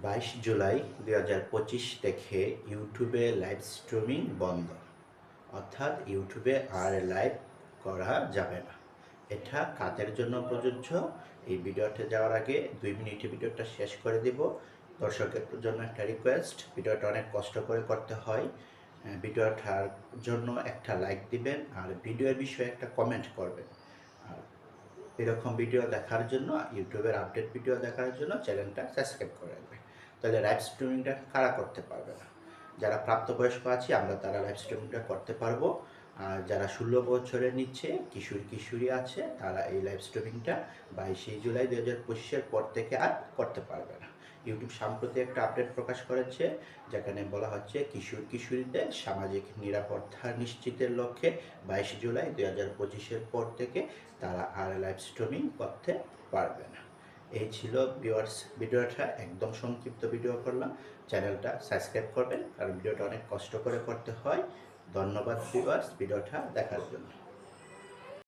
22 জুলাই 2025 থেকে ইউটিউবে live streaming বন্ধ। অর্থাৎ ইউটিউবে আর লাইভ করা যাবে না। এটা কাদের জন্য প্রযোজ্য? এই ভিডিওতে যাওয়ার আগে 2 মিনিটে ভিডিওটা শেষ করে দিব। দর্শকের জন্য একটা রিকোয়েস্ট, ভিডিওটা অনেক কষ্ট করে করতে হয়। ভিডিওটার জন্য একটা লাইক দিবেন আর ভিডিওর বিষয়ে একটা কমেন্ট করবেন। আর এরকম ভিডিও দেখার জন্য, ইউটিউবের আপডেট ভিডিও দেখার জন্য চ্যানেলটা সাবস্ক্রাইব করে রাখবেন। তাহলে লাইভ স্ট্রিমিংটা কারা করতে পারবে না? যারা প্রাপ্তবয়স্ক আছি আমরা তারা লাইভ স্ট্রিমিংটা করতে পারবো। আর যারা 16 বছরের নিচে কিশোরী আছে তারা এই লাইভ স্ট্রিমিংটা 22 জুলাই 2025-এর পর থেকে আর করতে পারবে না। ইউটিউব সম্প্রতি একটা আপডেট প্রকাশ করেছে, যেখানে বলা হচ্ছে কিশোরীদের সামাজিক নিরাপত্তা নিশ্চিতের লক্ষ্যে 22 জুলাই 2025-এর পর থেকে তারা আর লাইভ স্ট্রিমিং করতে পারবে না। এই ছিল ভিউয়ার্স, ভিডিওটা একদম সংক্ষিপ্ত ভিডিও করলাম। চ্যানেলটা সাবস্ক্রাইব করবেন কারণ ভিডিওটা অনেক কষ্ট করে করতে হয়। ধন্যবাদ ভিউয়ার্স ভিডিওটা দেখার জন্য।